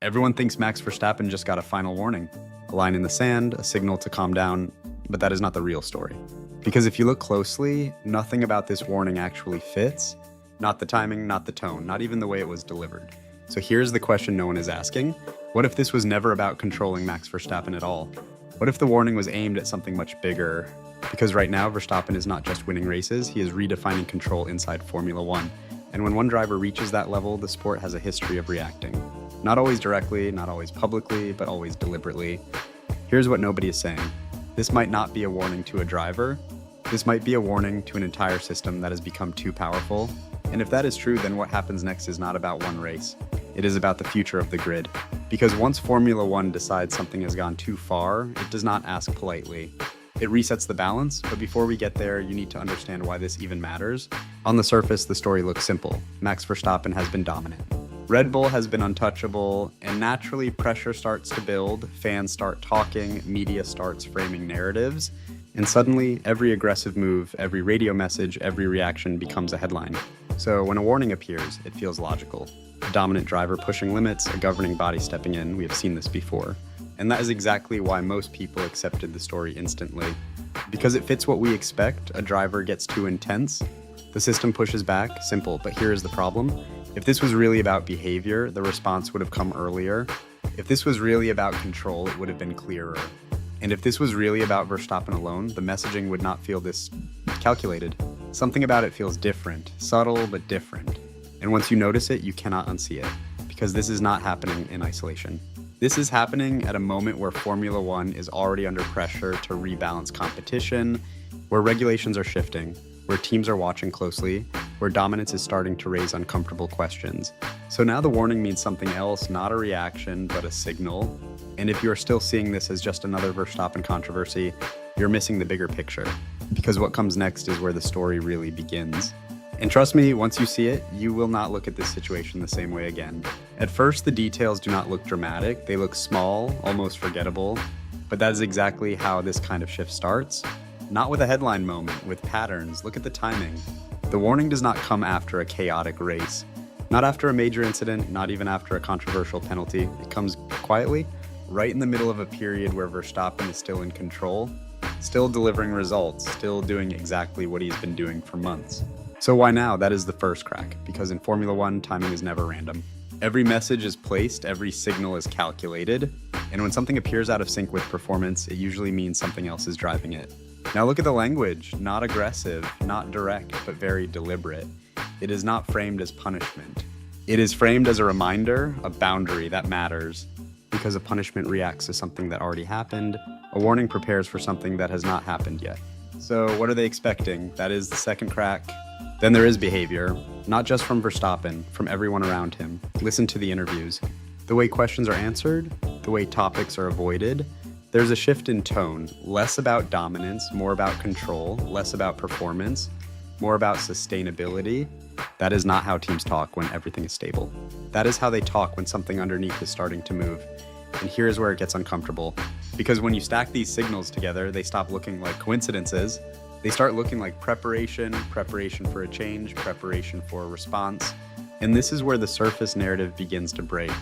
Everyone thinks Max Verstappen just got a final warning, a line in the sand, a signal to calm down, but that is not the real story. Because if you look closely, nothing about this warning actually fits. Not the timing, not the tone, not even the way it was delivered. So here's the question no one is asking. What if this was never about controlling Max Verstappen at all? What if the warning was aimed at something much bigger? Because right now, Verstappen is not just winning races, he is redefining control inside Formula One. And when one driver reaches that level, the sport has a history of reacting. Not always directly, not always publicly, but always deliberately. Here's what nobody is saying. This might not be a warning to a driver. This might be a warning to an entire system that has become too powerful. And if that is true, then what happens next is not about one race. It is about the future of the grid. Because once Formula One decides something has gone too far, it does not ask politely. It resets the balance, but before we get there, you need to understand why this even matters. On the surface, the story looks simple. Max Verstappen has been dominant. Red Bull has been untouchable, and naturally pressure starts to build, fans start talking, media starts framing narratives, and suddenly every aggressive move, every radio message, every reaction becomes a headline. So when a warning appears, it feels logical. A dominant driver pushing limits, a governing body stepping in, we have seen this before. And that is exactly why most people accepted the story instantly. Because it fits what we expect, a driver gets too intense, the system pushes back, simple, but here is the problem. If this was really about behavior, the response would have come earlier. If this was really about control, it would have been clearer. And if this was really about Verstappen alone, the messaging would not feel this calculated. Something about it feels different, subtle but different. And once you notice it, you cannot unsee it, because this is not happening in isolation. This is happening at a moment where Formula One is already under pressure to rebalance competition, where regulations are shifting, where teams are watching closely, where dominance is starting to raise uncomfortable questions. So now the warning means something else, not a reaction, but a signal. And if you are still seeing this as just another Verstappen controversy, you're missing the bigger picture. Because what comes next is where the story really begins. And trust me, once you see it, you will not look at this situation the same way again. At first, the details do not look dramatic. They look small, almost forgettable. But that is exactly how this kind of shift starts. Not with a headline moment, with patterns. Look at the timing. The warning does not come after a chaotic race. Not after a major incident, not even after a controversial penalty. It comes quietly, right in the middle of a period where Verstappen is still in control, still delivering results, still doing exactly what he's been doing for months. So why now? That is the first crack, because in Formula One, timing is never random. Every message is placed, every signal is calculated, and when something appears out of sync with performance, it usually means something else is driving it. Now look at the language, not aggressive, not direct, but very deliberate. It is not framed as punishment. It is framed as a reminder, a boundary that matters, because a punishment reacts to something that already happened, a warning prepares for something that has not happened yet. So what are they expecting? That is the second crack. Then there is behavior, not just from Verstappen, from everyone around him. Listen to the interviews. The way questions are answered, the way topics are avoided, there's a shift in tone, less about dominance, more about control, less about performance, more about sustainability. That is not how teams talk when everything is stable. That is how they talk when something underneath is starting to move. And here's where it gets uncomfortable. Because when you stack these signals together, they stop looking like coincidences. They start looking like preparation for a change, preparation for a response. And this is where the surface narrative begins to break.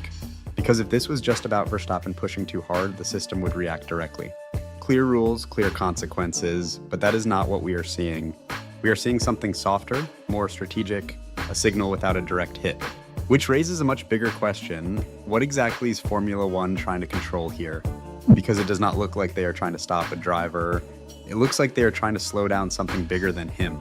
Because if this was just about Verstappen pushing too hard, the system would react directly. Clear rules, clear consequences, but that is not what we are seeing. We are seeing something softer, more strategic, a signal without a direct hit. Which raises a much bigger question. What exactly is Formula One trying to control here? Because it does not look like they are trying to stop a driver. It looks like they are trying to slow down something bigger than him.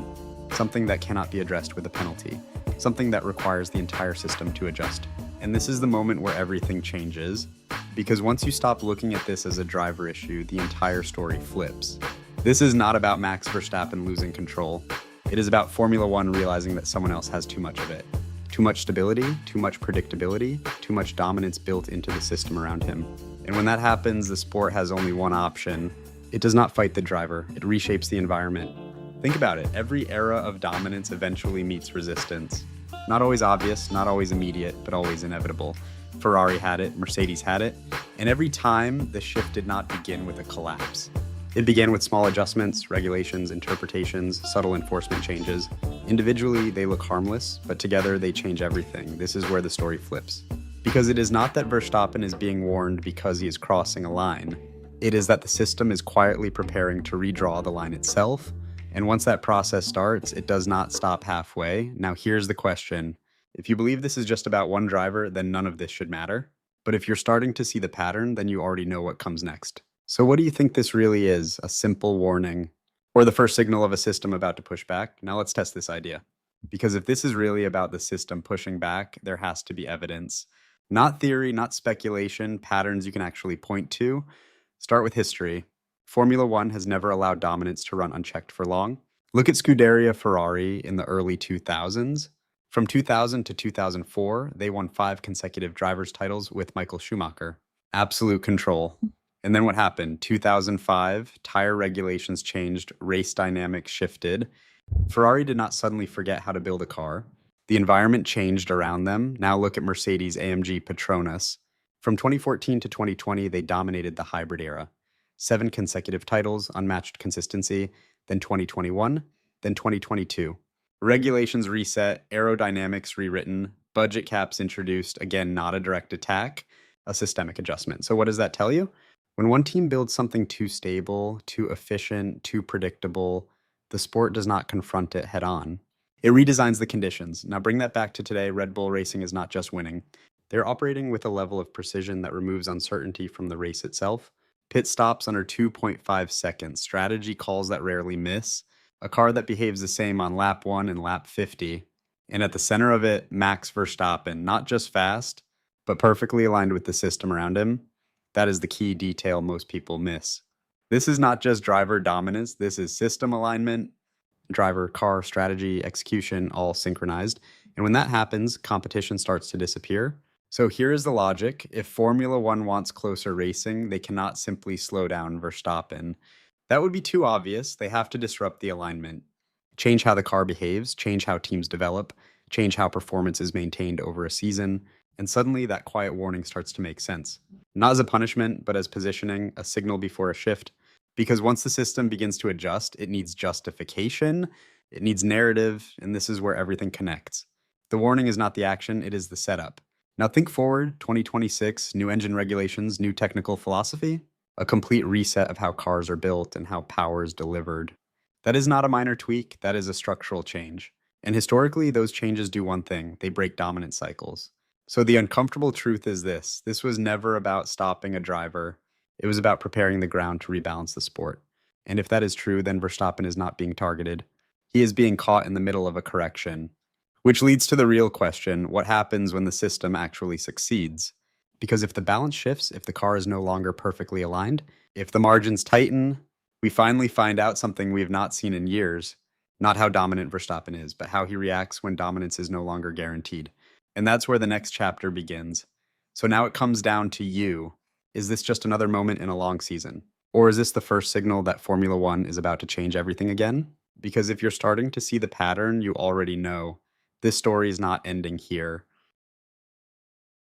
Something that cannot be addressed with a penalty. Something that requires the entire system to adjust. And this is the moment where everything changes. Because once you stop looking at this as a driver issue, the entire story flips. This is not about Max Verstappen losing control. It is about Formula One realizing that someone else has too much of it. Too much stability, too much predictability, too much dominance built into the system around him. And when that happens, the sport has only one option. It does not fight the driver, it reshapes the environment. Think about it, every era of dominance eventually meets resistance. Not always obvious, not always immediate, but always inevitable. Ferrari had it, Mercedes had it, and every time the shift did not begin with a collapse. It began with small adjustments, regulations, interpretations, subtle enforcement changes. Individually, they look harmless, but together they change everything. This is where the story flips. Because it is not that Verstappen is being warned because he is crossing a line. It is that the system is quietly preparing to redraw the line itself, and once that process starts, it does not stop halfway. Now here's the question. If you believe this is just about one driver, then none of this should matter. But if you're starting to see the pattern, then you already know what comes next. So what do you think this really is? A simple warning? Or the first signal of a system about to push back? Now let's test this idea. Because if this is really about the system pushing back, there has to be evidence. Not theory, not speculation, patterns you can actually point to. Start with history. Formula One has never allowed dominance to run unchecked for long. Look at Scuderia Ferrari in the early 2000s. From 2000 to 2004, they won 5 consecutive drivers' titles with Michael Schumacher. Absolute control. And then what happened? 2005, tire regulations changed, race dynamics shifted. Ferrari did not suddenly forget how to build a car. The environment changed around them. Now look at Mercedes AMG Petronas. From 2014 to 2020, they dominated the hybrid era. 7 consecutive titles, unmatched consistency, then 2021, then 2022. Regulations reset, aerodynamics rewritten, budget caps introduced, again, not a direct attack, a systemic adjustment. So what does that tell you? When one team builds something too stable, too efficient, too predictable, the sport does not confront it head on. It redesigns the conditions. Now bring that back to today. Red Bull Racing is not just winning. They're operating with a level of precision that removes uncertainty from the race itself. Pit stops under 2.5 seconds. Strategy calls that rarely miss. A car that behaves the same on lap 1 and lap 50. And at the center of it, Max Verstappen, not just fast, but perfectly aligned with the system around him. That is the key detail most people miss. This is not just driver dominance. This is system alignment, driver, car, strategy, execution, all synchronized. And when that happens, competition starts to disappear. So here is the logic. If Formula One wants closer racing, they cannot simply slow down Verstappen. That would be too obvious. They have to disrupt the alignment, change how the car behaves, change how teams develop, change how performance is maintained over a season, and suddenly that quiet warning starts to make sense. Not as a punishment, but as positioning, a signal before a shift. Because once the system begins to adjust, it needs justification, it needs narrative, and this is where everything connects. The warning is not the action, it is the setup. Now think forward, 2026, new engine regulations, new technical philosophy, a complete reset of how cars are built and how power is delivered. That is not a minor tweak, that is a structural change. And historically, those changes do one thing, they break dominant cycles. So the uncomfortable truth is this was never about stopping a driver. It was about preparing the ground to rebalance the sport. And if that is true, then Verstappen is not being targeted. He is being caught in the middle of a correction. Which leads to the real question, what happens when the system actually succeeds? Because if the balance shifts, if the car is no longer perfectly aligned, if the margins tighten, we finally find out something we have not seen in years. Not how dominant Verstappen is, but how he reacts when dominance is no longer guaranteed. And that's where the next chapter begins. So now it comes down to you. Is this just another moment in a long season? Or is this the first signal that Formula One is about to change everything again? Because if you're starting to see the pattern, you already know this story is not ending here.